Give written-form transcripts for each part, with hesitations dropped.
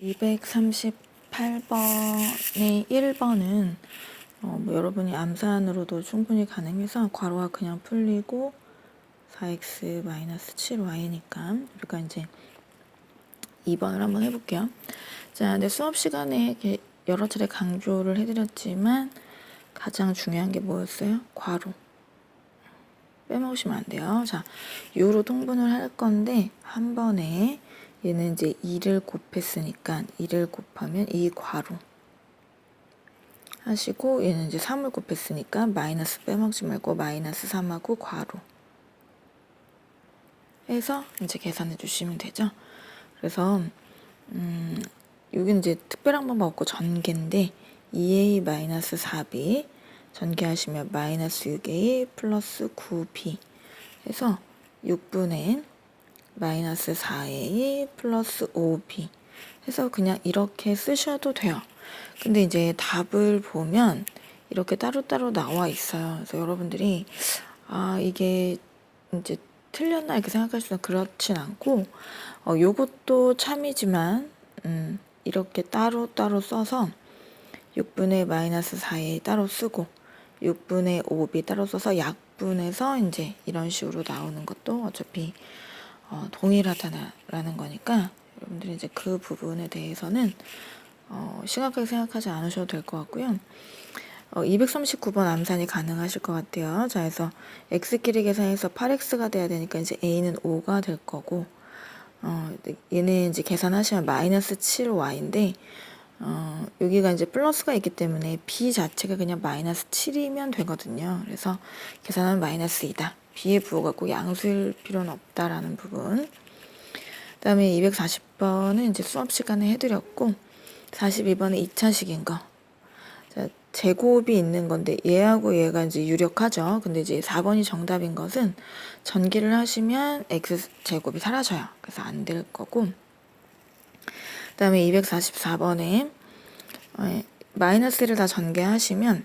238번의 1번은 뭐 여러분이 암산으로도 충분히 가능해서 괄호가 그냥 풀리고 4x-7y니까 우리가 이제 2번을 한번 해볼게요. 자, 근데 수업 시간에 이렇게 여러 차례 강조를 해드렸지만 가장 중요한 게 뭐였어요? 괄호. 빼먹으시면 안 돼요. 자, U로 통분을 할 건데 한 번에 얘는 이제 2를 곱했으니까 2를 곱하면 이 괄호 하시고 얘는 이제 3을 곱했으니까 마이너스 빼먹지 말고 마이너스 3하고 괄호 해서 이제 계산해 주시면 되죠. 그래서 여기는 이제 특별한 방법 없고 전개인데 2a 마이너스 4b 전개하시면 마이너스 6a 플러스 9b 해서 6분의 마이너스 4a 플러스 5b 해서 그냥 이렇게 쓰셔도 돼요. 근데 이제 답을 보면 이렇게 따로따로 나와 있어요. 그래서 여러분들이 이게 이제 틀렸나 이렇게 생각하시면 그렇진 않고 요것도 참이지만 이렇게 따로따로 써서 6분의 마이너스 4a 따로 쓰고 6분의 5b 따로 써서 약분해서 이제 이런 식으로 나오는 것도 어차피 동일하다라는 거니까 여러분들이 이제 그 부분에 대해서는 심각하게 생각하지 않으셔도 될 것 같고요. 239번 암산이 가능하실 것 같아요. 자, 그래서 x끼리 계산해서 8x가 돼야 되니까 이제 a는 5가 될 거고, 얘네 이제 계산하시면 마이너스 7y인데, 여기가 이제 플러스가 있기 때문에 b 자체가 그냥 마이너스 7이면 되거든요. 그래서 계산하면 마이너스 2다. b에 부어갖고 양수일 필요는 없다라는 부분. 그 다음에 240번은 이제 수업 시간에 해드렸고, 42번은 2차식인 거. 자, 제곱이 있는 건데 얘하고 얘가 이제 유력하죠. 근데 이제 4번이 정답인 것은 전기를 하시면 x제곱이 사라져요. 그래서 안 될 거고. 그 다음에 244번에 마이너스를 다 전개하시면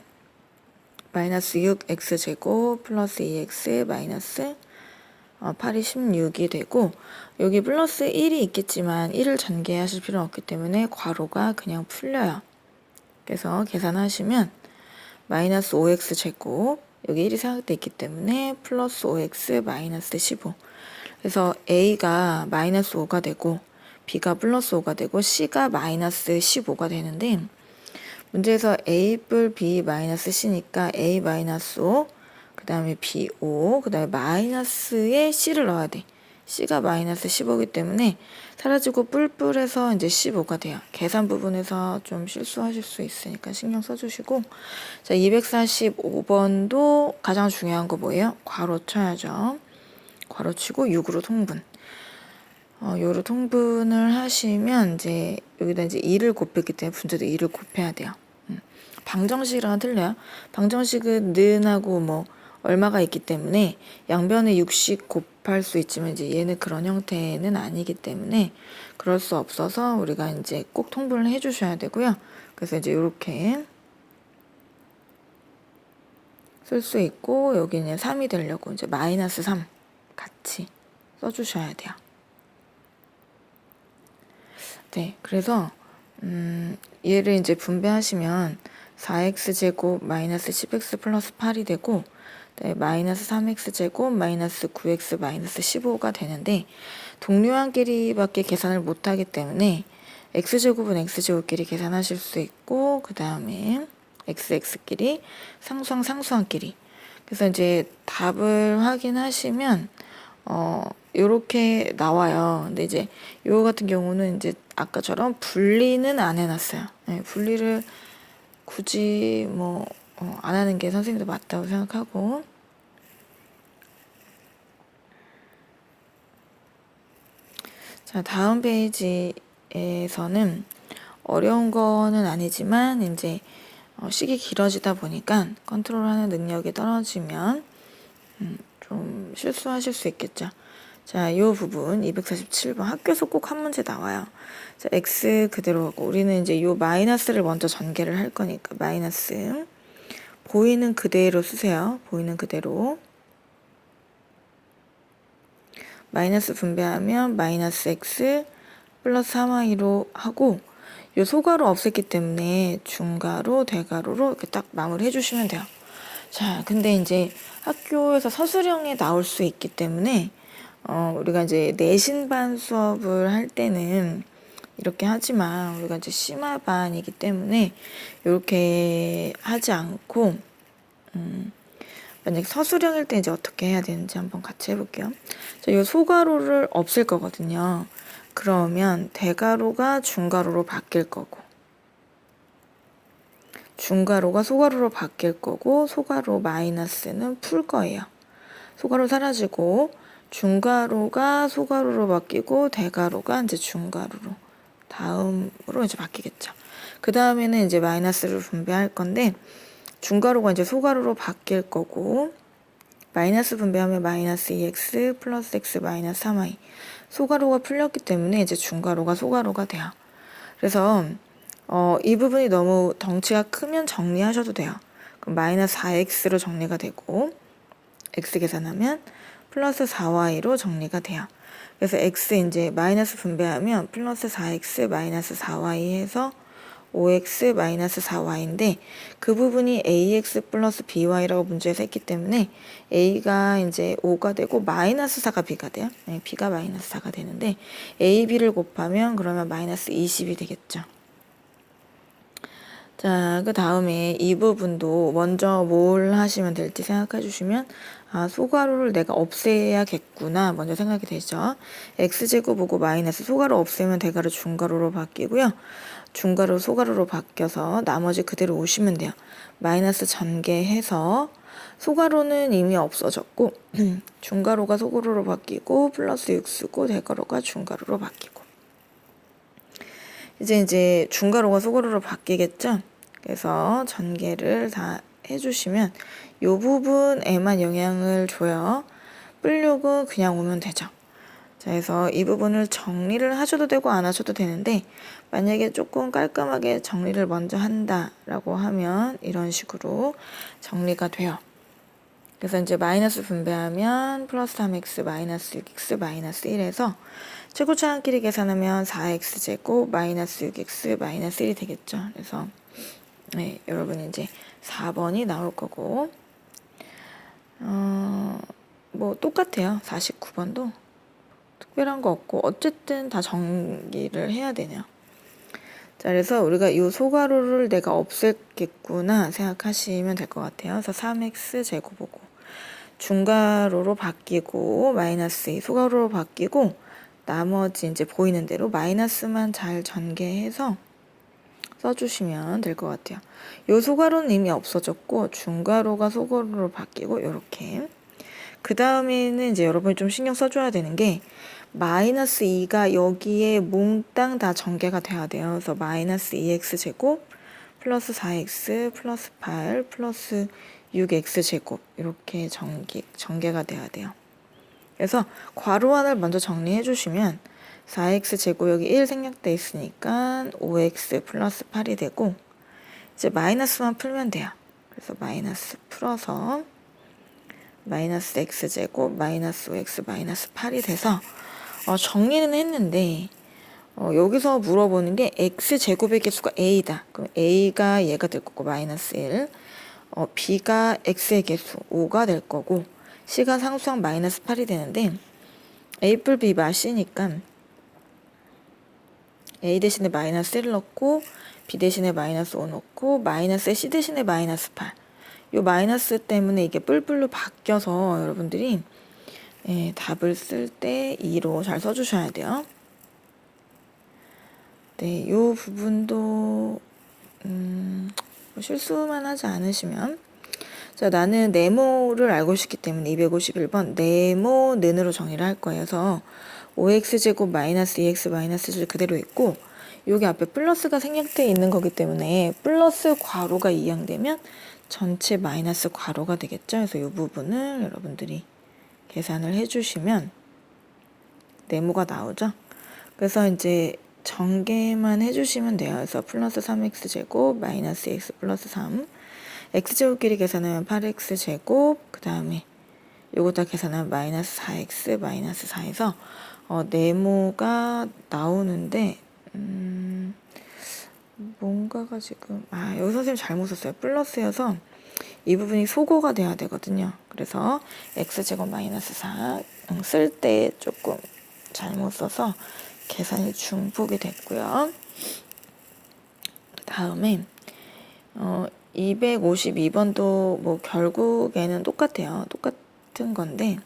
마이너스 6x제곱 플러스 2x 마이너스 8이 16이 되고 여기 플러스 1이 있겠지만 1을 전개하실 필요는 없기 때문에 괄호가 그냥 풀려요. 그래서 계산하시면 마이너스 5x 제곱 여기 1이 생각돼 있기 때문에 플러스 5x 마이너스 15 그래서 a가 마이너스 5가 되고 b가 플러스 5가 되고 c가 마이너스 15가 되는데 문제에서 a 뿔 b 마이너스 c니까 a 마이너스 5 그 다음에 b 5 그 다음에 마이너스에 c를 넣어야 돼. c가 마이너스 15이기 때문에 사라지고 뿔뿔해서 이제 15가 돼요. 계산 부분에서 좀 실수하실 수 있으니까 신경 써주시고 자 245번도 가장 중요한 거 뭐예요? 괄호 쳐야죠. 괄호 치고 6으로 통분. 요로 통분을 하시면 이제 여기다 이제 2를 곱했기 때문에 분자도 2를 곱해야 돼요. 방정식이랑은 틀려요. 방정식은 는하고 뭐 얼마가 있기 때문에 양변에 6씩 곱할 수 있지만 이제 얘는 그런 형태는 아니기 때문에 그럴 수 없어서 우리가 이제 꼭 통분을 해 주셔야 되고요. 그래서 이제 이렇게 쓸 수 있고 여기는 3이 되려고 이제 마이너스 3 같이 써 주셔야 돼요. 네, 그래서 얘를 이제 분배하시면 4x제곱 마이너스 10x 플러스 8이 되고 네, 마이너스 3x제곱 마이너스 9x 마이너스 15가 되는데 동료한끼리밖에 계산을 못하기 때문에 x제곱은 x제곱끼리 계산하실 수 있고 그 다음에 xx끼리 상수항 상수항끼리 그래서 이제 답을 확인하시면 요렇게 나와요. 근데 이제 요거 같은 경우는 이제 아까처럼 분리는 안 해놨어요. 네, 분리를 굳이 뭐 안 하는 게 선생님도 맞다고 생각하고 자 다음 페이지에서는 어려운 거는 아니지만 이제 식이 길어지다 보니까 컨트롤하는 능력이 떨어지면 좀 실수하실 수 있겠죠. 자, 이 부분 247번 학교에서 꼭 한 문제 나와요. 자, x 그대로 하고 우리는 이제 요 마이너스를 먼저 전개를 할 거니까 마이너스 보이는 그대로 쓰세요. 보이는 그대로 마이너스 분배하면 마이너스 x 플러스 3y로 하고 요 소가로 없앴기 때문에 중가로 대가로로 이렇게 딱 마무리 해주시면 돼요. 자, 근데 이제 학교에서 서술형에 나올 수 있기 때문에 우리가 이제 내신반 수업을 할 때는 이렇게 하지만 우리가 이제 심화반이기 때문에 이렇게 하지 않고 만약 서술형일 때 이제 어떻게 해야 되는지 한번 같이 해볼게요. 자, 이 소가로를 없앨 거거든요. 그러면 대가로가 중가로로 바뀔 거고 중가로가 소가로로 바뀔 거고 소가로 마이너스는 풀 거예요. 소가로 사라지고 중가로가 소가로로 바뀌고 대가로가 이제 중가로로 다음으로 이제 바뀌겠죠. 그 다음에는 이제 마이너스를 분배할 건데 중가로가 이제 소가로로 바뀔 거고 마이너스 분배하면 마이너스 2x 플러스 x 마이너스 3y 소가로가 풀렸기 때문에 이제 중가로가 소가로가 돼요. 그래서 이 부분이 너무 덩치가 크면 정리하셔도 돼요. 그럼 마이너스 4x로 정리가 되고 x 계산하면 플러스 4y로 정리가 돼요. 그래서 x 이제 마이너스 분배하면 플러스 4x 마이너스 4y 해서 5x 마이너스 4y인데 그 부분이 ax 플러스 by라고 문제에서 했기 때문에 a가 이제 5가 되고 마이너스 4가 b가 돼요. 네, b가 마이너스 4가 되는데 a, b를 곱하면 그러면 마이너스 20이 되겠죠. 자, 그 다음에 이 부분도 먼저 뭘 하시면 될지 생각해 주시면 아, 소가로를 내가 없애야겠구나 먼저 생각이 되죠. x제곱 보고 마이너스 소가로 없애면 대가로 중가로로 바뀌고요. 중가로 소가로로 바뀌어서 나머지 그대로 오시면 돼요. 마이너스 전개해서 소가로는 이미 없어졌고 중가로가 소가로로 바뀌고 플러스 6쓰고 대가로가 중가로로 바뀌고 이제 중가로가 소가로로 바뀌겠죠. 그래서 전개를 다 해주시면 이 부분에만 영향을 줘요. 뿔육은 그냥 오면 되죠. 자, 그래서 이 부분을 정리를 하셔도 되고 안 하셔도 되는데 만약에 조금 깔끔하게 정리를 먼저 한다라고 하면 이런 식으로 정리가 돼요. 그래서 이제 마이너스 분배하면 플러스 3x 마이너스 6x 마이너스 1에서 최고차항끼리 계산하면 4x제곱 마이너스 6x 마이너스 1이 되겠죠. 그래서 네, 여러분 이제 4번이 나올 거고 뭐 똑같아요. 49번도 특별한 거 없고 어쨌든 다 정리를 해야 되네요. 자, 그래서 우리가 이 소가로를 내가 없앴겠구나 생각하시면 될 것 같아요. 그래서 3x 제곱이고 중가로로 바뀌고 마이너스 2 소가로로 바뀌고 나머지 이제 보이는 대로 마이너스만 잘 전개해서 써주시면 될 것 같아요. 요 소가로는 이미 없어졌고 중가로가 소가로로 바뀌고 요렇게 그 다음에는 이제 여러분이 좀 신경 써줘야 되는 게 마이너스 2가 여기에 몽땅 다 전개가 돼야 돼요. 그래서 마이너스 2x 제곱 플러스 4x 플러스 8 플러스 6x 제곱 이렇게 전개가 돼야 돼요. 그래서 괄호안을 먼저 정리해 주시면 4x 제곱 여기 1 생략돼 있으니까 5x 플러스 8이 되고 이제 마이너스만 풀면 돼요. 그래서 마이너스 풀어서 마이너스 x제곱 마이너스 5x 마이너스 8이 돼서 정리는 했는데 여기서 물어보는 게 x제곱의 개수가 a다. 그럼 a가 얘가 될 거고 마이너스 1 b가 x의 개수 5가 될 거고 c가 상수항 마이너스 8이 되는데 a 뿔 b 바 c니까 a 대신에 마이너스 1 넣고 b 대신에 마이너스 5 넣고 마이너스 c 대신에 마이너스 8 요 마이너스 때문에 이게 뿔뿔로 바뀌어서 여러분들이 답을 쓸 때 2로 잘 써주셔야 돼요. 네, 요 부분도 실수만 하지 않으시면 자, 나는 네모를 알고 싶기 때문에 251번 네모는으로 정의를 할 거예요. 그래서 5x제곱 마이너스 2x 마이너스 1 그대로 있고 여기 앞에 플러스가 생략되어 있는 거기 때문에 플러스 괄호가 이항되면 전체 마이너스 괄호가 되겠죠. 그래서 이 부분을 여러분들이 계산을 해주시면 네모가 나오죠. 그래서 이제 전개만 해주시면 돼요. 그래서 플러스 3x제곱 마이너스 x 플러스 3 x제곱끼리 계산하면 8x제곱 그 다음에 요거 다 계산하면 마이너스 4x 마이너스 4에서 네모가 나오는데 뭔가가 지금 여기 선생님 잘못 썼어요. 플러스여서 이 부분이 소거가 돼야 되거든요. 그래서 x제곱 마이너스 4 쓸 때 조금 잘못 써서 계산이 중복이 됐고요. 다음에 252번도 뭐 결국에는 똑같아요. 똑같은 건데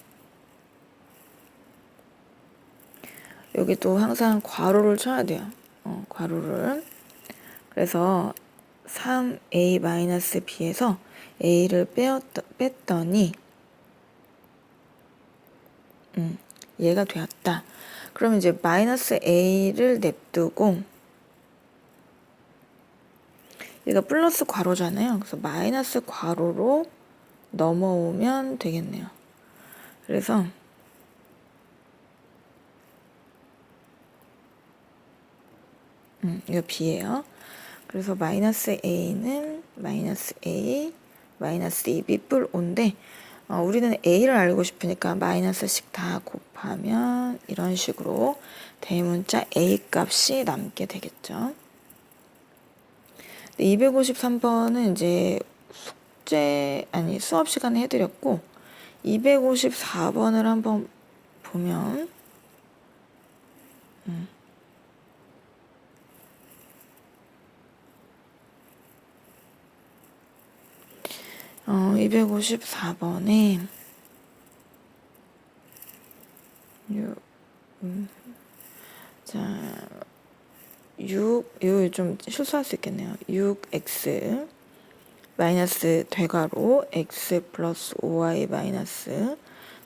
여기도 항상 괄호를 쳐야 돼요. 괄호를. 그래서 3a-b에서 a를 뺐더니 얘가 되었다. 그러면 이제 마이너스 a를 냅두고 얘가 플러스 괄호잖아요. 그래서 마이너스 괄호로 넘어오면 되겠네요. 그래서 이거 b예요. 그래서 마이너스 a는 마이너스 a 마이너스 2b 뿔 5인데 우리는 a를 알고 싶으니까 마이너스씩 다 곱하면 이런 식으로 대문자 a 값이 남게 되겠죠. 253번은 이제 수업 시간에 해드렸고 254번을 한번 보면 254번에 자 6, 이거 좀 실수할 수 있겠네요. 6x 마이너스 대괄호 x 플러스 5y 마이너스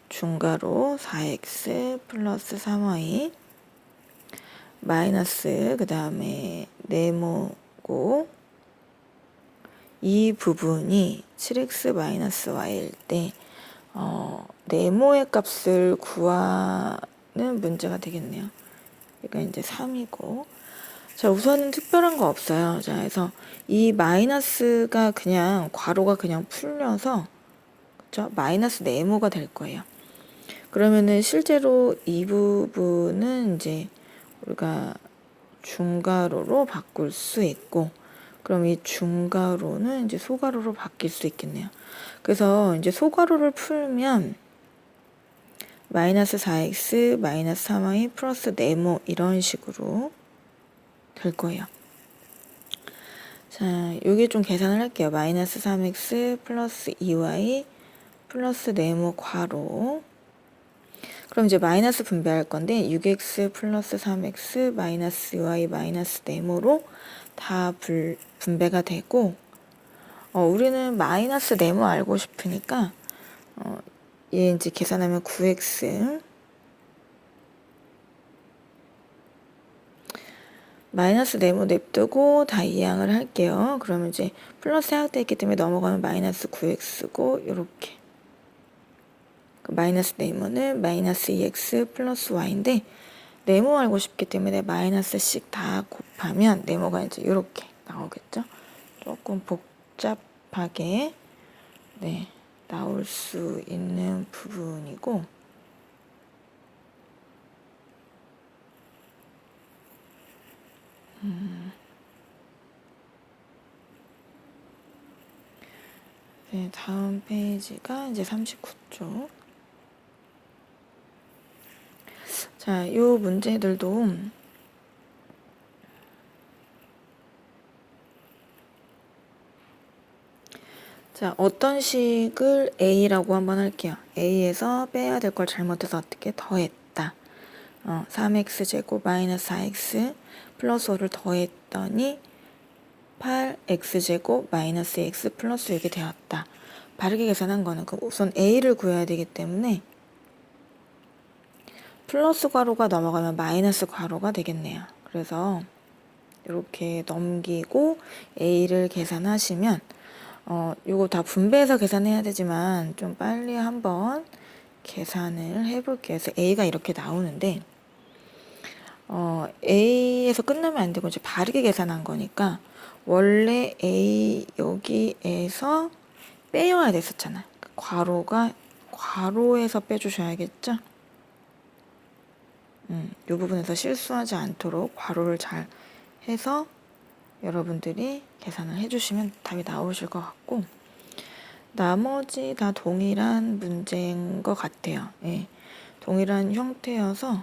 중괄호 4x 플러스 3y 마이너스 그 다음에 네모고 이 부분이 7x 마이너스 y일 때 네모의 값을 구하는 문제가 되겠네요. 그러니까 이제 3이고 자 우선은 특별한 거 없어요. 자 그래서 이 마이너스가 그냥 괄호가 그냥 풀려서 그쵸? 마이너스 네모가 될 거예요. 그러면은 실제로 이 부분은 이제 우리가 중괄호로 바꿀 수 있고 그럼 이 중괄호는 이제 소괄호로 바뀔 수 있겠네요. 그래서 이제 소괄호를 풀면 마이너스 4x 마이너스 3y 플러스 네모 이런 식으로 될 거예요. 자, 여기 좀 계산을 할게요. 마이너스 3x 플러스 2y 플러스 네모 괄호. 그럼 이제 마이너스 분배할 건데 6x 플러스 3x 마이너스 2y 마이너스 네모로 다 분배가 되고 우리는 마이너스 네모 알고 싶으니까 얘 이제 계산하면 9x 마이너스 네모 냅두고 다 이항을 할게요. 그러면 이제 플러스 하역되어 있기 때문에 넘어가면 마이너스 9x고 요렇게 마이너스 네모는 마이너스 2x 플러스 y인데 네모 알고 싶기 때문에 마이너스씩 다 곱하면 네모가 이제 요렇게 나오겠죠. 조금 복잡하게 나올 수 있는 부분이고 다음 페이지가 이제 39쪽. 자, 요 문제들도 자, 어떤 식을 A라고 한번 할게요. A에서 빼야 될 걸 잘못해서 어떻게 더했다. 3x제곱 마이너스 4x 플러스 5를 더했더니 8x제곱 마이너스 x 플러스 6이 되었다. 바르게 계산한 거는 우선 A를 구해야 되기 때문에 플러스 괄호가 넘어가면 마이너스 괄호가 되겠네요. 그래서 이렇게 넘기고 A를 계산하시면 이거 다 분배해서 계산해야 되지만 좀 빨리 한번 계산을 해볼게요. 그래서 A가 이렇게 나오는데 A에서 끝나면 안 되고 이제 바르게 계산한 거니까 원래 A 여기에서 빼야 됐었잖아요. 괄호에서 빼주셔야겠죠? 이 부분에서 실수하지 않도록 괄호를 잘 해서 여러분들이 계산을 해주시면 답이 나오실 것 같고, 나머지 다 동일한 문제인 것 같아요. 예, 동일한 형태여서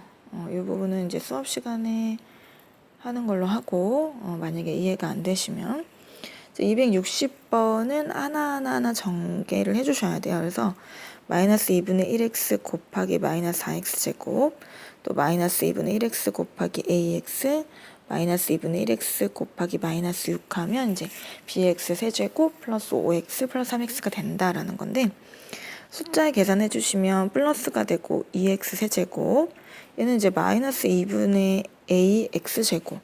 이 부분은 이제 수업 시간에 하는 걸로 하고, 만약에 이해가 안 되시면 260번은 하나하나 전개를 해주셔야 돼요. 그래서 마이너스 2분의 1x 곱하기 마이너스 4x 제곱, 또 마이너스 2분의 1x 곱하기 ax, 마이너스 2분의 1x 곱하기 마이너스 6 하면 이제 bx 세제곱 플러스 5x 플러스 3x가 된다라는 건데, 숫자에 계산해 주시면 플러스가 되고 2x 세제곱, 얘는 이제 마이너스 2분의 ax 제곱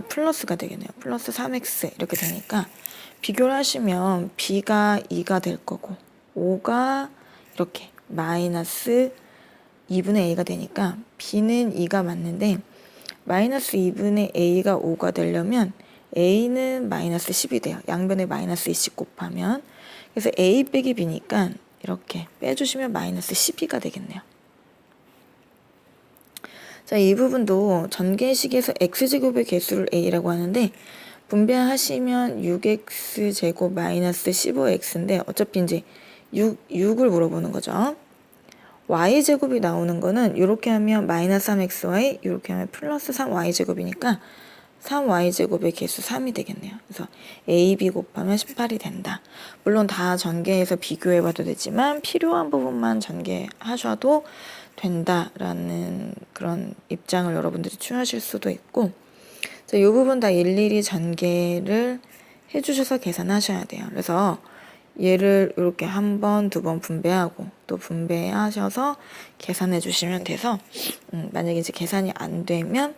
플러스가 되겠네요. 플러스 3x 이렇게 되니까 비교를 하시면 b가 2가 될 거고 5가 이렇게 마이너스 2분의 a가 되니까 b는 2가 맞는데, 마이너스 2분의 a가 5가 되려면 a는 마이너스 10이 돼요. 양변에 마이너스 2씩 곱하면. 그래서 a 빼기 b니까 이렇게 빼주시면 마이너스 12가 되겠네요. 자, 이 부분도 전개식에서 x제곱의 개수를 a라고 하는데, 분배하시면 6x제곱 마이너스 15x인데 어차피 이제 6을 물어보는 거죠. y제곱이 나오는 거는 이렇게 하면 마이너스 3xy, 이렇게 하면 플러스 3y제곱이니까 3y제곱의 개수 3이 되겠네요. 그래서 ab 곱하면 18이 된다. 물론 다 전개해서 비교해봐도 되지만 필요한 부분만 전개하셔도 된다라는 그런 입장을 여러분들이 취하실 수도 있고, 이 부분 다 일일이 전개를 해주셔서 계산하셔야 돼요. 그래서 얘를 이렇게 한 번, 두 번 분배하고 또 분배하셔서 계산해 주시면 돼서, 만약에 이제 계산이 안 되면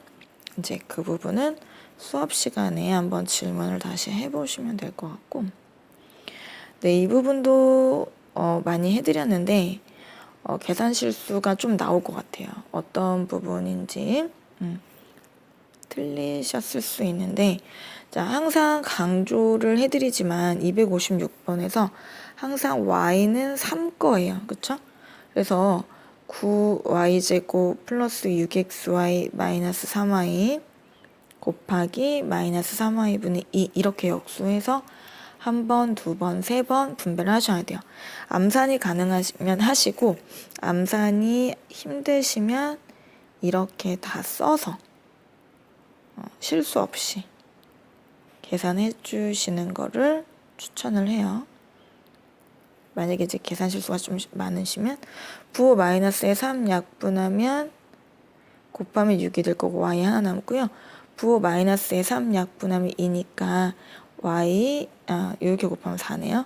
이제 그 부분은 수업 시간에 한번 질문을 다시 해보시면 될 것 같고, 네, 이 부분도 많이 해드렸는데 계산 실수가 좀 나올 것 같아요. 어떤 부분인지 틀리셨을 수 있는데, 자, 항상 강조를 해드리지만 256번에서 항상 y는 3 거예요. 그쵸? 그래서 9y제곱 플러스 6xy 마이너스 3y 곱하기 마이너스 3y분의 2 이렇게 역수해서 한 번, 두 번, 세 번 분배를 하셔야 돼요. 암산이 가능하시면 하시고, 암산이 힘드시면 이렇게 다 써서 실수 없이 계산해 주시는 거를 추천을 해요. 만약에 이제 계산 실수가 좀 많으시면 부호 마이너스에 3 약분하면 곱하면 6이 될 거고 y 하나 남고요. 부호 마이너스에 3 약분하면 2니까 이렇게 곱하면 4네요.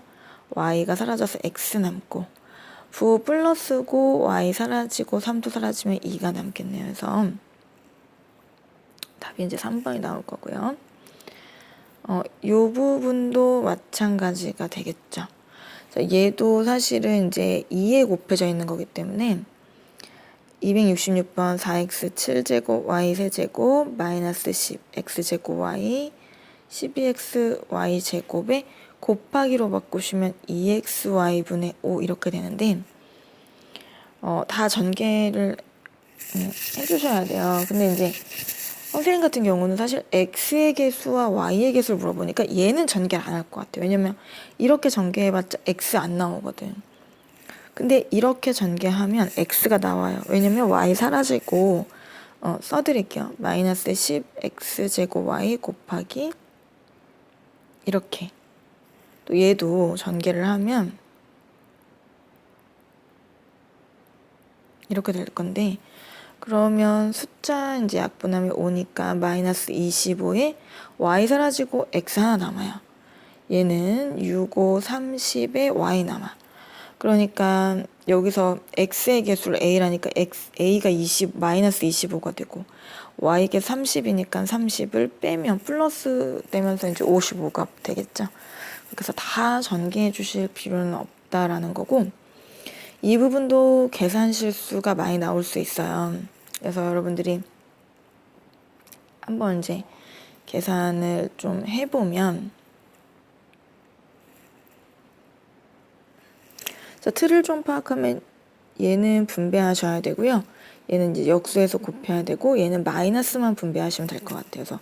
y가 사라져서 x 남고, 부호 플러스고 y 사라지고 3도 사라지면 2가 남겠네요. 그래서 답이 이제 3번이 나올 거고요. 요 부분도 마찬가지가 되겠죠. 얘도 사실은 이제 2에 곱해져 있는 거기 때문에 266번 4x 7제곱 y 세제곱 마이너스 10 x제곱 y 12x y 제곱에 곱하기로 바꾸시면 2xy분의 5 이렇게 되는데, 다 전개를 해주셔야 돼요. 근데 이제 선생님 같은 경우는 사실 x의 개수와 y의 개수를 물어보니까 얘는 전개를 안 할 것 같아요. 왜냐면 이렇게 전개해봤자 x 안 나오거든. 근데 이렇게 전개하면 x가 나와요. 왜냐면 y 사라지고, 써드릴게요. 마이너스 10x제곱 y 곱하기 이렇게. 또 얘도 전개를 하면 이렇게 될 건데, 그러면 숫자 이제 약분하면 5니까 마이너스 25에 y 사라지고 x 하나 남아요. 얘는 6, 5, 30에 y 남아. 그러니까 여기서 x의 개수를 a라니까 a가 마이너스 25가 되고 y가 30이니까 30을 빼면 플러스 되면서 이제 55가 되겠죠. 그래서 다 전개해 주실 필요는 없다라는 거고, 이 부분도 계산 실수가 많이 나올 수 있어요. 그래서 여러분들이 한번 이제 계산을 좀 해보면, 틀을 좀 파악하면 얘는 분배하셔야 되고요. 얘는 이제 역수해서 곱해야 되고 얘는 마이너스만 분배하시면 될 것 같아요. 그래서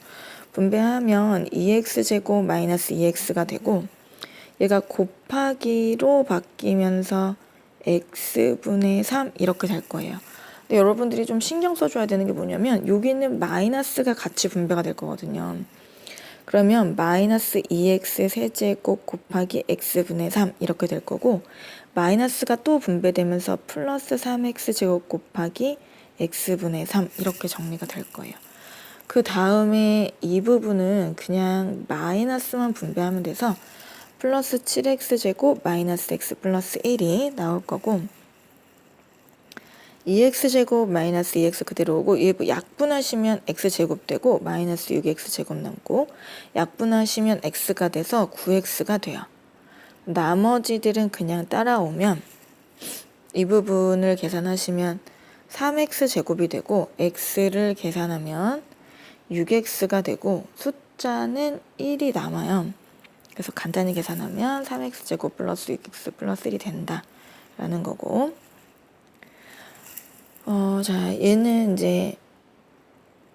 분배하면 2x제곱 마이너스 2x가 되고 얘가 곱하기로 바뀌면서 x분의 3 이렇게 될 거예요. 근데 여러분들이 좀 신경 써줘야 되는 게 뭐냐면 여기는 마이너스가 같이 분배가 될 거거든요. 그러면 마이너스 2x 세제곱 곱하기 x분의 3 이렇게 될 거고 마이너스가 또 분배되면서 플러스 3x 제곱 곱하기 x분의 3 이렇게 정리가 될 거예요. 그 다음에 이 부분은 그냥 마이너스만 분배하면 돼서 플러스 7x 제곱 마이너스 x 플러스 1이 나올 거고 2x 제곱 마이너스 2x 그대로 오고 약분하시면 x 제곱 되고 마이너스 6x 제곱 남고 약분하시면 x가 돼서 9x가 돼요. 나머지들은 그냥 따라오면 이 부분을 계산하시면 3x 제곱이 되고 x를 계산하면 6x가 되고 숫자는 1이 남아요. 그래서 간단히 계산하면 3x 제곱 플러스 6x 플러스 1이 된다 라는 거고 자 얘는 이제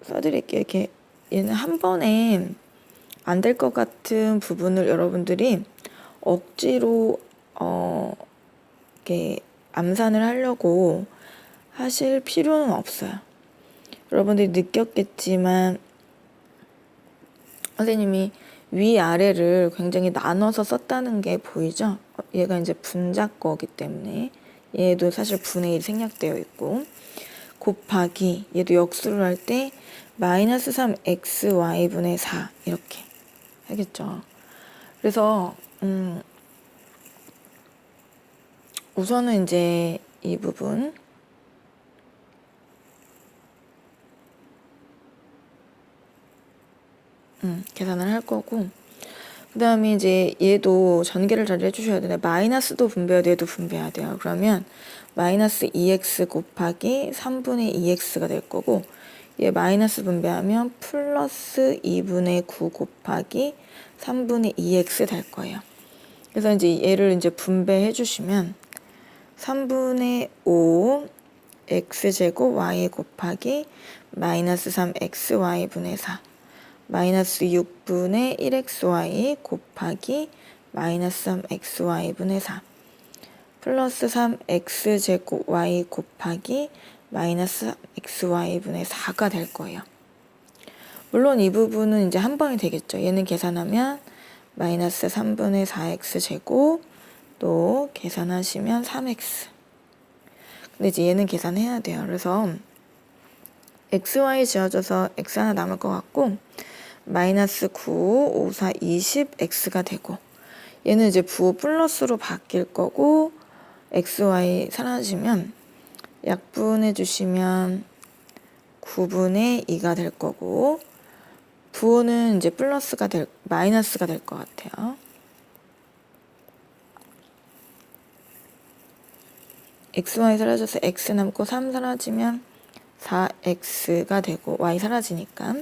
써드릴게요. 이렇게 얘는 한 번에 안 될 것 같은 부분을 여러분들이 억지로 이렇게 암산을 하려고 하실 필요는 없어요. 여러분들이 느꼈겠지만 선생님이 위아래를 굉장히 나눠서 썼다는 게 보이죠? 얘가 이제 분자거기 때문에 얘도 사실 분의 1이 생략되어 있고 곱하기 얘도 역수를 할 때 마이너스 3xy분의 4 이렇게 하겠죠. 그래서 우선은 이제 이 부분 계산을 할 거고 그 다음에 이제 얘도 전개를 잘 해주셔야 되네. 마이너스도 분배해야 돼요. 얘도 분배해야 돼요. 그러면 마이너스 2x 곱하기 3분의 2x가 될 거고 얘 마이너스 분배하면 플러스 2분의 9 곱하기 3분의 2x 될 거예요. 그래서 이제 얘를 이제 분배해 주시면 3분의 5 x제곱 y 곱하기 마이너스 3xy분의 4 마이너스 6분의 1xy 곱하기 마이너스 3xy분의 4 플러스 3x제곱 y 곱하기 마이너스 xy분의 4가 될 거예요. 물론 이 부분은 이제 한 번이 되겠죠. 얘는 계산하면 마이너스 3분의 4x제곱 또 계산하시면 3x 근데 이제 얘는 계산해야 돼요. 그래서 xy 지어져서 x 하나 남을 것 같고 마이너스 9, 5, 4, 20, x가 되고 얘는 이제 부호 플러스로 바뀔 거고 xy 사라지면 약분해 주시면 9분의 2가 될 거고 부호는 이제 마이너스가 될 것 같아요. xy 사라져서 x 남고 3 사라지면 4x가 되고 y 사라지니까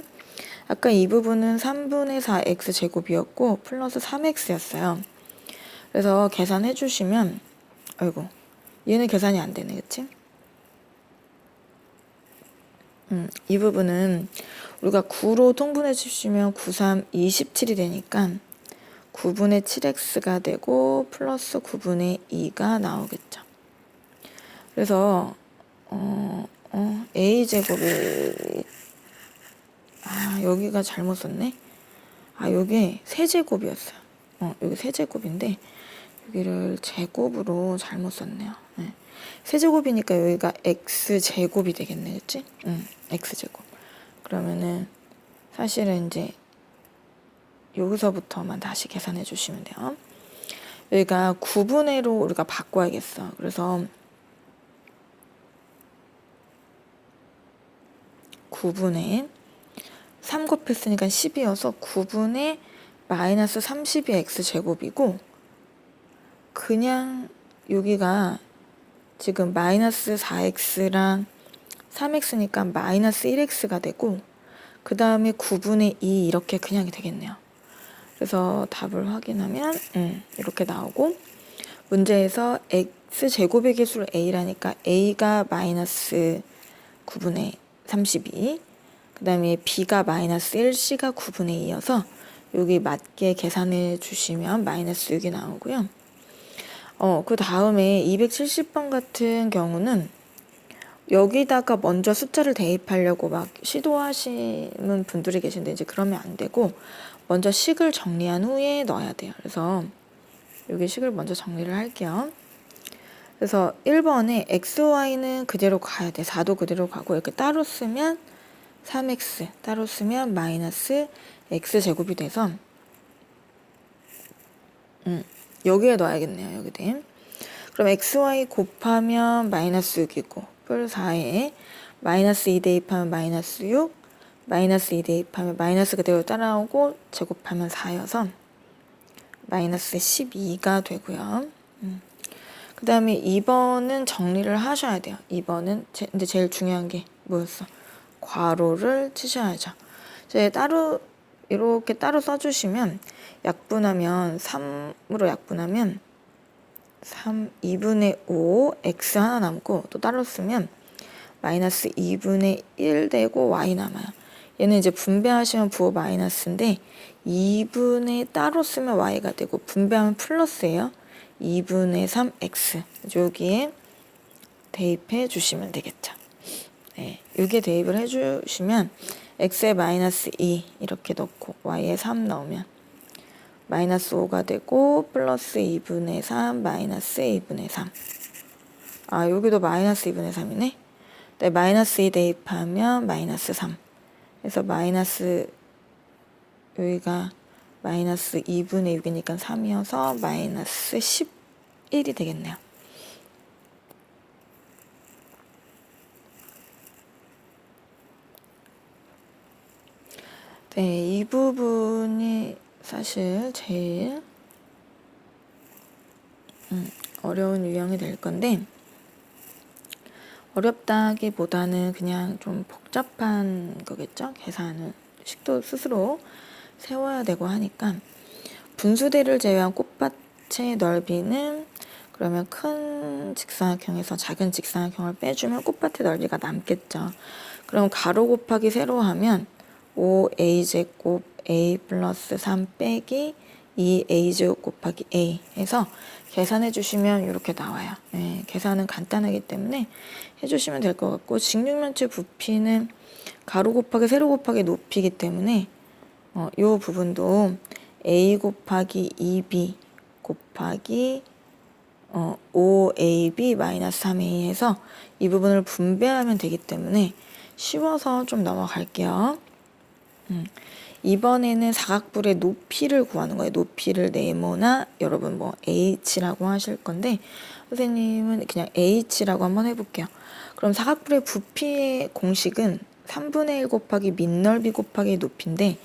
아까 이 부분은 3분의 4x 제곱이었고 플러스 3x였어요. 그래서 계산해 주시면 아이고 얘는 계산이 안 되네. 그치? 이 부분은 우리가 9로 통분해 주시면 9, 3, 27이 되니까 9분의 7x가 되고 플러스 9분의 2가 나오겠죠. 그래서 a제곱이 여기가 잘못 썼네. 여기 세제곱이었어요. 여기 세제곱인데 여기를 제곱으로 잘못 썼네요. 네. 세제곱이니까 여기가 x제곱이 되겠네. 그치? x제곱. 그러면은 사실은 이제 여기서부터만 다시 계산해 주시면 돼요. 여기가 9분의로 우리가 바꿔야겠어. 그래서 9분의 3 곱했으니까 10이어서 9분의 마이너스 30이 x제곱이고 그냥 여기가 지금 마이너스 4x랑 3x니까 마이너스 1x가 되고 그 다음에 9분의 2 이렇게 그냥 되겠네요. 그래서 답을 확인하면 이렇게 나오고 문제에서 x제곱의 개수를 a라니까 a가 마이너스 9분의 32, 그 다음에 b가 마이너스 1, c가 9분의 2여서 여기 맞게 계산해 주시면 마이너스 6이 나오고요. 그 다음에 270번 같은 경우는 여기다가 먼저 숫자를 대입하려고 막 시도하시는 분들이 계신데 이제 그러면 안 되고 먼저 식을 정리한 후에 넣어야 돼요. 그래서 여기 식을 먼저 정리를 할게요. 그래서 1번에 x, y는 그대로 가야 돼. 4도 그대로 가고 이렇게 따로 쓰면 3x, 따로 쓰면 마이너스 x제곱이 돼서 여기에 넣어야겠네요. 여기에. 그럼 xy 곱하면 마이너스 6이고 뿔 4에 마이너스 2 대입하면 마이너스 6, 마이너스 2 대입하면 마이너스 그대로 따라오고 제곱하면 4여서 마이너스 12가 되고요. 그 다음에 2번은 정리를 하셔야 돼요. 2번은 근데 제일 중요한 게 뭐였어? 괄호를 치셔야죠. 이제 따로 이렇게 따로 써주시면 약분하면 3으로 약분하면 2분의 5 x 하나 남고 또 따로 쓰면 마이너스 2분의 1 되고 y 남아요. 얘는 이제 분배하시면 부호 마이너스인데 2분의 따로 쓰면 y가 되고 분배하면 플러스예요. 2분의 3x 여기에 대입해 주시면 되겠죠. 네, 여기에 대입을 해주시면 x에 마이너스 2 이렇게 넣고 y에 3 넣으면 마이너스 5가 되고 플러스 2분의 3 마이너스 2분의 3. 아 여기도 마이너스 2분의 3이네. 네, 마이너스 2 대입하면 마이너스 3. 그래서 마이너스 여기가 마이너스 2분의 6이니까 3이어서 마이너스 11이 되겠네요. 네, 이 부분이 사실 제일 어려운 유형이 될 건데 어렵다기보다는 그냥 좀 복잡한 거겠죠. 계산은 식도 스스로 세워야 되고 하니까 분수대를 제외한 꽃밭의 넓이는 그러면 큰 직사각형에서 작은 직사각형을 빼주면 꽃밭의 넓이가 남겠죠. 그럼 가로 곱하기 세로 하면 5a제곱 a 플러스 3 빼기 2a제곱 곱하기 a 해서 계산해 주시면 이렇게 나와요. 네, 계산은 간단하기 때문에 해주시면 될 것 같고 직육면체 부피는 가로 곱하기 세로 곱하기 높이기 때문에 이 부분도 a 곱하기 2b 곱하기 5ab 마이너스 3a 해서 이 부분을 분배하면 되기 때문에 쉬워서 좀 넘어갈게요. 이번에는 사각뿔의 높이를 구하는 거예요. 높이를 네모나 여러분 뭐 h라고 하실 건데 선생님은 그냥 h라고 한번 해볼게요. 그럼 사각뿔의 부피의 공식은 3분의 1 곱하기 밑넓이 곱하기 높이인데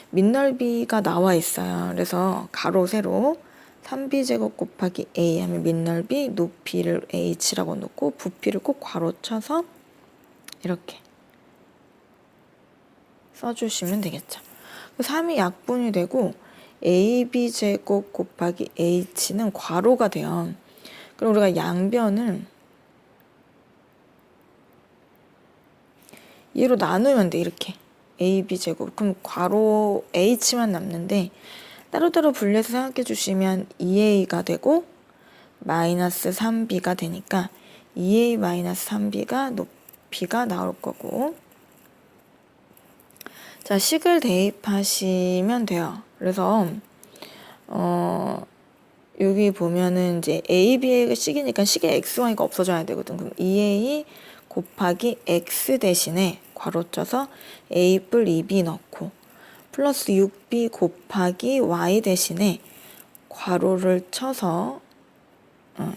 밑넓이가 나와 있어요. 그래서 가로 세로 3b제곱 곱하기 a 하면 밑넓이 높이를 h라고 놓고 부피를 꼭 괄호 쳐서 이렇게 써주시면 되겠죠. 3이 약분이 되고 ab제곱 곱하기 h는 괄호가 돼요. 그럼 우리가 양변을 얘로 나누면 돼. 이렇게 ab제곱 그럼 괄호 h만 남는데 따로따로 분리해서 생각해 주시면 2a가 되고 마이너스 3b가 되니까 2a 마이너스 3b가 높이가 나올 거고 자 식을 대입하시면 돼요. 그래서 여기 보면은 이제 a, b의 식이니까 식에 x, y가 없어져야 되거든. 그럼 2a 곱하기 x 대신에 괄호 쳐서 a 뿔 2b 넣고 플러스 6b 곱하기 y 대신에 괄호를 쳐서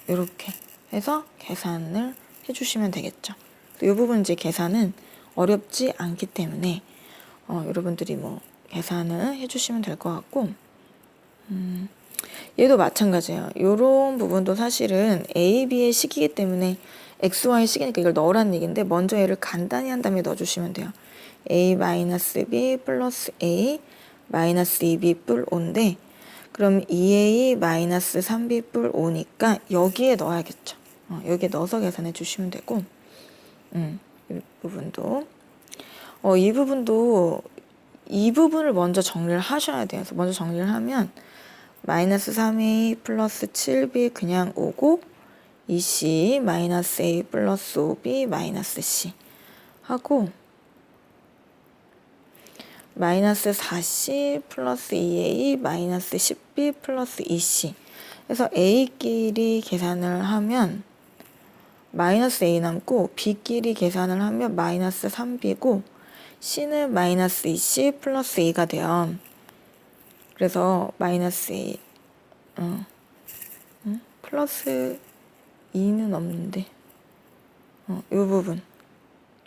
이렇게 해서 계산을 해주시면 되겠죠. 이 부분 이제 계산은 어렵지 않기 때문에 여러분들이 뭐 계산을 해주시면 될 것 같고 얘도 마찬가지예요. 이런 부분도 사실은 A, B의 식이기 때문에 X, Y 식이니까 이걸 넣으라는 얘기인데 먼저 얘를 간단히 한 다음에 넣어주시면 돼요. A-B 플러스 A 마이너스 2B 뿔 5인데 그럼 2A 마이너스 3B 뿔 5니까 여기에 넣어야겠죠. 여기에 넣어서 계산해 주시면 되고 이 부분도. 이 부분을 먼저 정리를 하셔야 돼요. 그래서 먼저 정리를 하면 마이너스 3a 플러스 7b 그냥 오고 2c 마이너스 a 플러스 5b 마이너스 c 하고 마이너스 4c 플러스 2a 마이너스 10b 플러스 2c 그래서 a끼리 계산을 하면 마이너스 a 남고 b끼리 계산을 하면 마이너스 3b고 c는 마이너스 2c 플러스 a가 돼요. 그래서 마이너스 a 플러스 2는 없는데 이 부분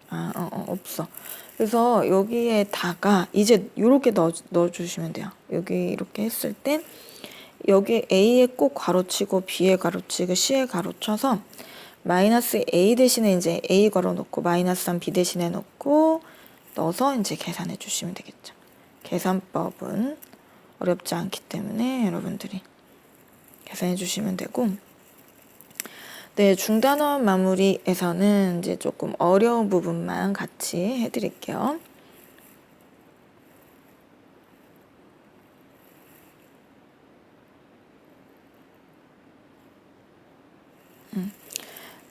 없어. 그래서 여기에다가 이제 이렇게 넣어주시면 돼요. 여기 이렇게 했을 땐 여기 a에 꼭 가로치고 b에 가로치고 c에 가로쳐서 마이너스 a 대신에 이제 a 걸어놓고 마이너스 3 b 대신에 넣어서 이제 계산해 주시면 되겠죠. 계산법은 어렵지 않기 때문에 여러분들이 계산해 주시면 되고, 네, 중단원 마무리에서는 이제 조금 어려운 부분만 같이 해드릴게요.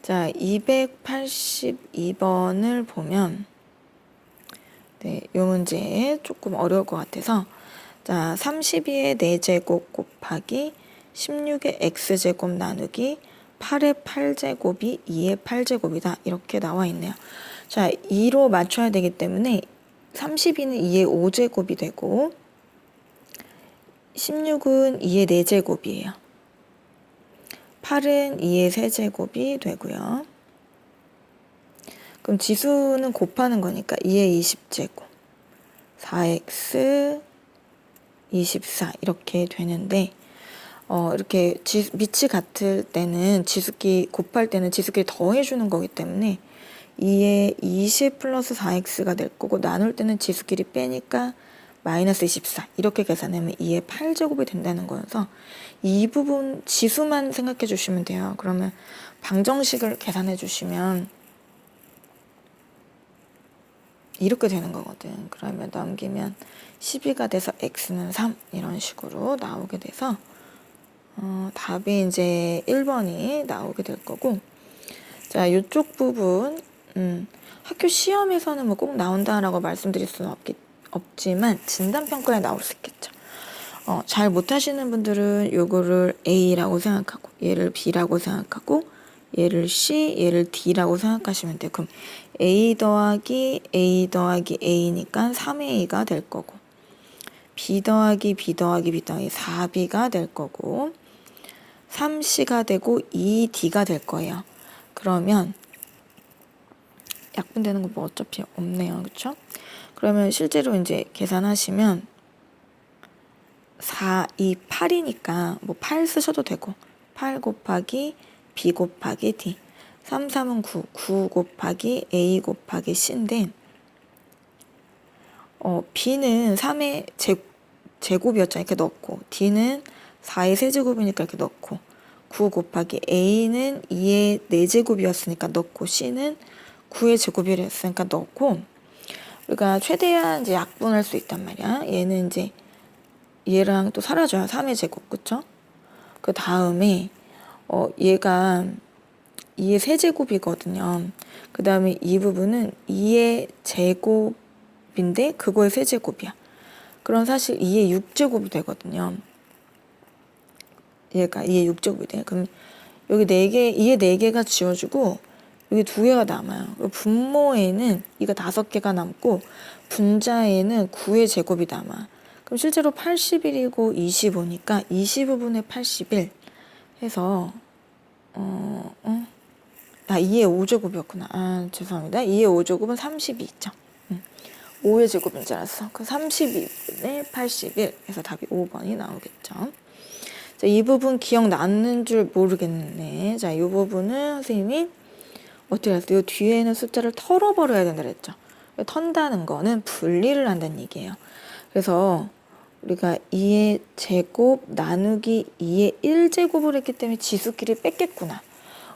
자, 282번을 보면 네, 이 문제 조금 어려울 것 같아서 자, 32의 4제곱 곱하기 16의 x제곱 나누기 8의 8제곱이 2의 8제곱이다. 이렇게 나와 있네요. 자, 2로 맞춰야 되기 때문에 32는 2의 5제곱이 되고 16은 2의 4제곱이에요. 8은 2의 세제곱이 되고요. 그럼 지수는 곱하는 거니까 2의 20제곱, 4x 24 이렇게 되는데 이렇게 밑이 같을 때는 곱할 때는 지수끼리 더해주는 거기 때문에 2의 20 플러스 4x가 될 거고 나눌 때는 지수끼리 빼니까 마이너스 24 이렇게 계산하면 2의 8제곱이 된다는 거여서 이 부분 지수만 생각해 주시면 돼요. 그러면 방정식을 계산해 주시면 이렇게 되는 거거든. 그러면 넘기면 12가 돼서 x는 3 이런 식으로 나오게 돼서 답이 이제 1번이 나오게 될 거고, 자, 이쪽 부분 학교 시험에서는 뭐 꼭 나온다라고 말씀드릴 수는 없지만 진단평가에 나올 수 있겠죠. 잘 못하시는 분들은 요거를 A라고 생각하고 얘를 B라고 생각하고 얘를 C, 얘를 D라고 생각하시면 돼요. 그럼 A 더하기 A니까 3A가 될 거고 B 더하기 B 더하기 B 더하기 4B가 될 거고 3C가 되고 2D가 될 거예요. 그러면 약분되는 거 뭐 어차피 없네요. 그쵸? 그러면 실제로 이제 계산하시면 4, 2, 8이니까 뭐 8 쓰셔도 되고 8 곱하기 B 곱하기 D 3, 3은 9, 9 곱하기 A 곱하기 C인데 B는 3의 제곱이었잖아요. 이렇게 넣고 D는 4의 세제곱이니까 이렇게 넣고 9 곱하기 A는 2의 4제곱이었으니까 넣고 C는 9의 제곱이었으니까 넣고 우리가 최대한 이제 약분할 수 있단 말이야. 얘는 이제 얘랑 또 사라져요. 3의 제곱, 그쵸? 그 다음에 얘가 2의 세제곱이거든요. 그 다음에 이 부분은 2의 제곱인데 그거의 세제곱이야. 그럼 사실 2의 6제곱이 되거든요. 얘가 2의 6제곱이 돼요. 그럼 여기 4개, 2의 4개가 지워지고 여기 2개가 남아요. 분모에는 이거 5개가 남고 분자에는 9의 제곱이 남아. 그럼 실제로 81이고 25니까 25분의 81 해서 2의 5제곱이었구나. 죄송합니다. 2의 5제곱은 32죠. 5의 제곱인 줄 알았어. 그 32분의 81 해서 답이 5번이 나오겠죠. 자, 이 부분 기억나는 줄 모르겠네. 자, 이 부분은 선생님이 어떻게 했어요? 이 뒤에는 숫자를 털어버려야 된다 그랬죠. 턴다는 거는 분리를 한다는 얘기예요. 그래서 우리가 2의 제곱 나누기 2의 1제곱을 했기 때문에 지수끼리 뺐겠구나.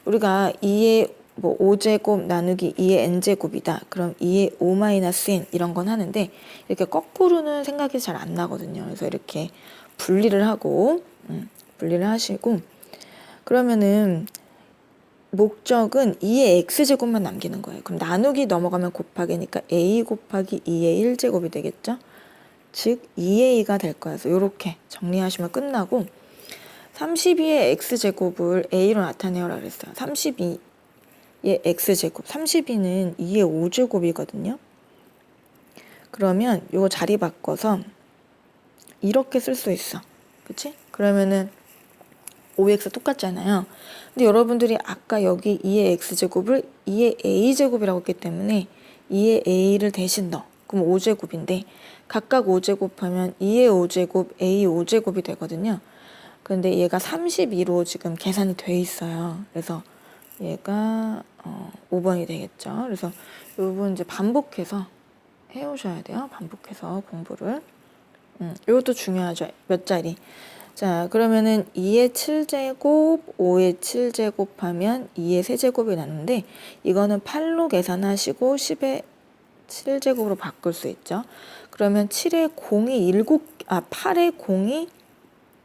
우리가 2의 뭐 5제곱 나누기 2의 n제곱이다. 그럼 2의 5 마이너스 n 이런 건 하는데 이렇게 거꾸로는 생각이 잘 안 나거든요. 그래서 이렇게 분리를 하고 분리를 하시고 그러면은 목적은 2의 x제곱만 남기는 거예요. 그럼 나누기 넘어가면 곱하기니까 a 곱하기 2의 1제곱이 되겠죠. 즉 2a가 될 거예요. 그래서 이렇게 정리하시면 끝나고 32의 x제곱을 a로 나타내라 그랬어요. 32의 x제곱 32는 2의 5제곱이거든요. 그러면 이거 자리 바꿔서 이렇게 쓸 수 있어. 그치? 그러면은 5x 똑같잖아요. 근데 여러분들이 아까 여기 2의 x제곱을 2의 a제곱이라고 했기 때문에 2의 a를 대신 넣어. 그럼 5제곱인데 각각 5제곱 하면 2의 5제곱 a 5제곱이 되거든요. 근데 얘가 32로 지금 계산이 돼 있어요. 그래서 얘가 5번이 되겠죠. 그래서 이 부분 이제 반복해서 해오셔야 돼요. 반복해서 공부를. 이것도 중요하죠. 몇 자리. 자, 그러면은 2의 7제곱, 5의 7제곱 하면 2의 세제곱이 나는데 이거는 8로 계산하시고 10의 7제곱으로 바꿀 수 있죠. 그러면 7의 8의 공이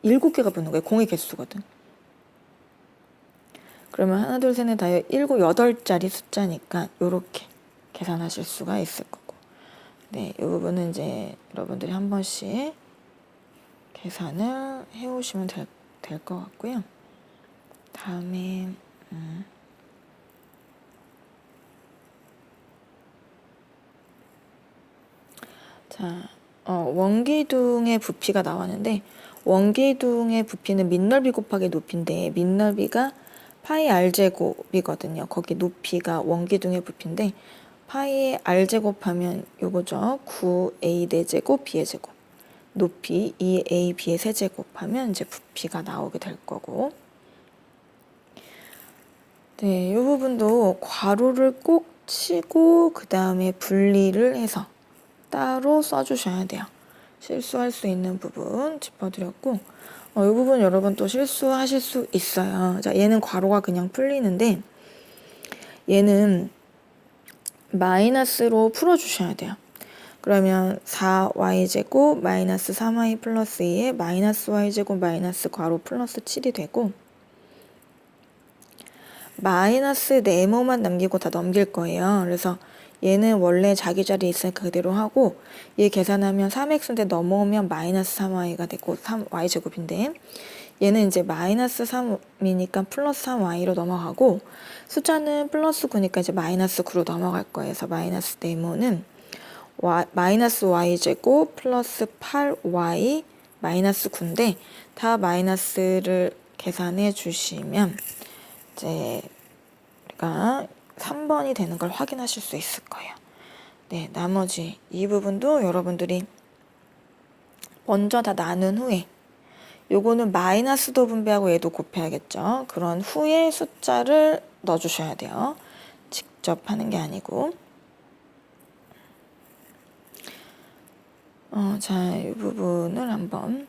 7개가 붙는 거예요. 공의 개수거든. 그러면 하나, 둘, 셋, 넷, 다섯, 일곱, 8자리 숫자니까 이렇게 계산하실 수가 있을 거고. 네, 이 부분은 이제 여러분들이 한 번씩 계산을 해오시면 될 것 같고요. 다음에 자, 원기둥의 부피가 나왔는데 원기둥의 부피는 밑넓이 곱하기 높이인데 밑넓이가 파이 r제곱이거든요. 거기 높이가 원기둥의 부피인데 파이의 r제곱하면 요거죠. 9a 4제곱 b의 제곱. 높이 2a b의 세제곱하면 이제 부피가 나오게 될 거고. 네, 이 부분도 괄호를 꼭 치고 그 다음에 분리를 해서 따로 써주셔야 돼요. 실수할 수 있는 부분 짚어드렸고 이 부분 여러분 또 실수하실 수 있어요. 자, 얘는 괄호가 그냥 풀리는데 얘는 마이너스로 풀어주셔야 돼요. 그러면 4y제곱 마이너스 3y 플러스 2에 마이너스 y제곱 마이너스 괄호 플러스 7이 되고 마이너스 네모만 남기고 다 넘길 거예요. 그래서 얘는 원래 자기 자리에 있으니까 그대로 하고 얘 계산하면 3x인데 넘어오면 마이너스 3y가 되고 3y제곱인데 얘는 이제 마이너스 3이니까 플러스 3y로 넘어가고 숫자는 플러스 9니까 이제 마이너스 9로 넘어갈 거예요. 그래서 마이너스 네모는 마이너스 y제곱 플러스 8y 마이너스 9인데 다 마이너스를 계산해 주시면 이제 우리가 3번이 되는 걸 확인하실 수 있을 거예요. 네, 나머지 이 부분도 여러분들이 먼저 다 나눈 후에 요거는 마이너스도 분배하고 얘도 곱해야겠죠. 그런 후에 숫자를 넣어주셔야 돼요. 직접 하는 게 아니고. 자, 이 부분을 한번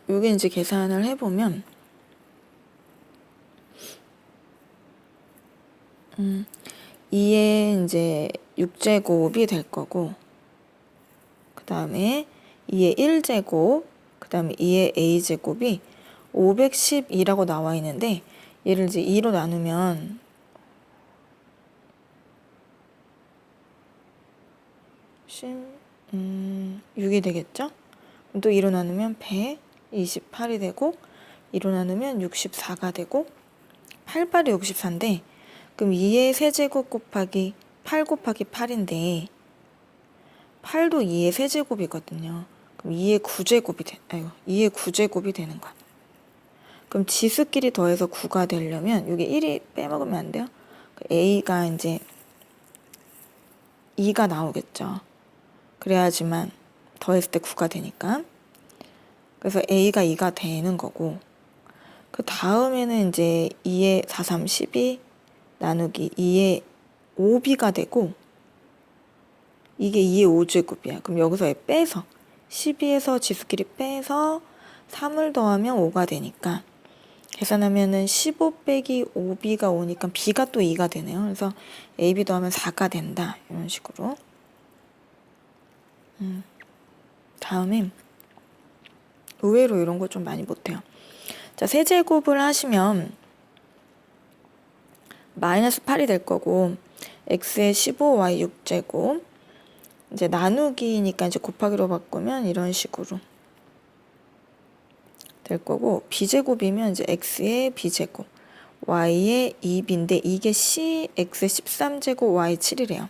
요게 이제 계산을 해보면 2의 이제 6제곱이 될 거고 그 다음에 2의 1제곱 그 다음에 2의 a제곱이 512라고 나와 있는데 얘를 이제 2로 나누면 6이 되겠죠? 또 2로 나누면 128이 되고 2로 나누면 64가 되고 88이 64인데 그럼 2의 세제곱 곱하기 8 곱하기 8인데 8도 2의 세제곱이거든요. 그럼 2의 9제곱이 되는 거야. 그럼 지수끼리 더해서 9가 되려면 여기 1이 빼먹으면 안 돼요. a가 이제 2가 나오겠죠. 그래야지만 더했을 때 9가 되니까. 그래서 a가 2가 되는 거고 그 다음에는 이제 2의 4, 3, 12 나누기 2의 5b가 되고 이게 2의 5제곱이야. 그럼 여기서 빼서 12에서 지수끼리 빼서 3을 더하면 5가 되니까 계산하면은 15 빼기 5b가 오니까 b가 또 2가 되네요. 그래서 ab 더하면 4가 된다. 이런 식으로. 다음에 의외로 이런 거 좀 많이 못해요. 자, 세제곱을 하시면 마이너스 8이 될 거고 x에 15, y 6제곱 이제 나누기니까 이제 곱하기로 바꾸면 이런 식으로 될 거고 b제곱이면 이제 x의 b제곱 y의 2b인데 이게 x의 13제곱 y 7이래요.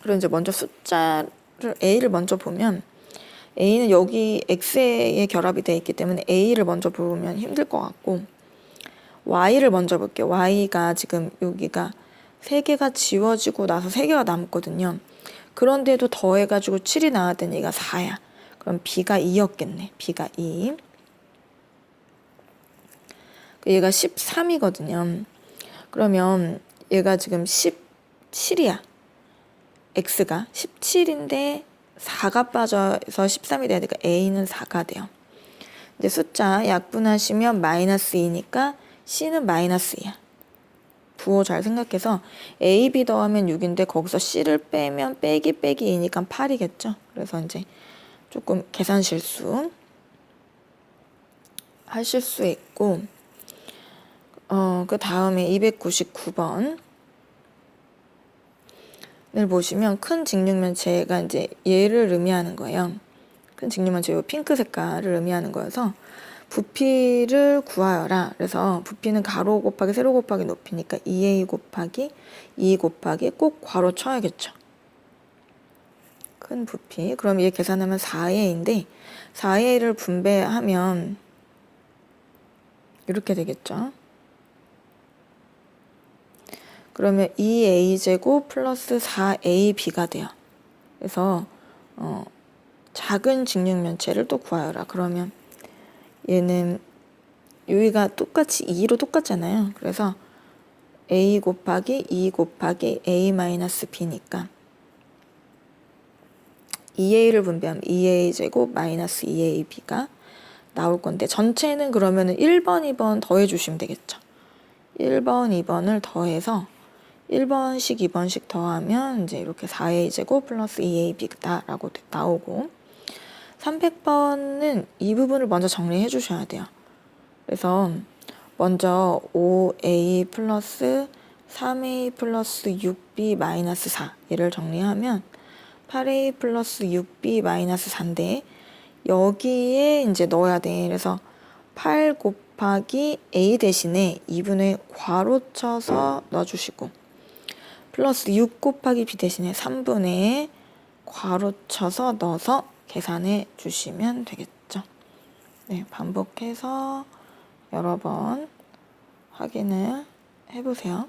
그리고 이제 먼저 숫자를 a를 먼저 보면 a는 여기 x에 결합이 되어 있기 때문에 a를 먼저 보면 힘들 것 같고 y를 먼저 볼게요. y가 지금 여기가 3개가 지워지고 나서 3개가 남거든요. 그런데도 더해가지고 7이 나왔더니 얘가 4야. 그럼 b가 2였겠네. b가 2. 얘가 13이거든요. 그러면 얘가 지금 17이야. x가 17인데 4가 빠져서 13이 돼야 되니까 a는 4가 돼요. 이제 숫자 약분하시면 마이너스 2니까 c는 마이너스 2야. 부호 잘 생각해서 a, b 더하면 6인데 거기서 c를 빼면 빼기 2니까 8이겠죠. 그래서 이제 조금 계산 실수 하실 수 있고 그 다음에 299번을 보시면 큰 직육면체가 이제 얘를 의미하는 거예요. 큰 직육면체 요 핑크 색깔을 의미하는 거여서 부피를 구하여라. 그래서 부피는 가로 곱하기 세로 곱하기 높이니까 2a 곱하기 2 곱하기 꼭 괄호 쳐야겠죠. 큰 부피. 그럼 얘 계산하면 4a인데 4a를 분배하면 이렇게 되겠죠. 그러면 2a제곱 플러스 4ab가 돼요. 그래서 작은 직육면체를 또 구하여라. 그러면 얘는 여기가 똑같이 2로 똑같잖아요. 그래서 a 곱하기 2 곱하기 a 마이너스 b니까 2a를 분배하면 2a제곱 마이너스 2ab가 나올 건데 전체는 그러면은 1번, 2번 더해주시면 되겠죠. 1번, 2번을 더해서 1번씩, 2번씩 더하면 이제 이렇게 4a제곱 플러스 2ab다라고 나오고 300번은 이 부분을 먼저 정리해 주셔야 돼요. 그래서 먼저 5a 플러스 3a 플러스 6b 마이너스 4 얘를 정리하면 8a 플러스 6b 마이너스 4인데 여기에 이제 넣어야 돼. 그래서 8 곱하기 a 대신에 2분의 괄호 쳐서 넣어주시고 플러스 6 곱하기 b 대신에 3분의 괄호 쳐서 넣어서 계산해 주시면 되겠죠. 네, 반복해서 여러 번 확인을 해보세요.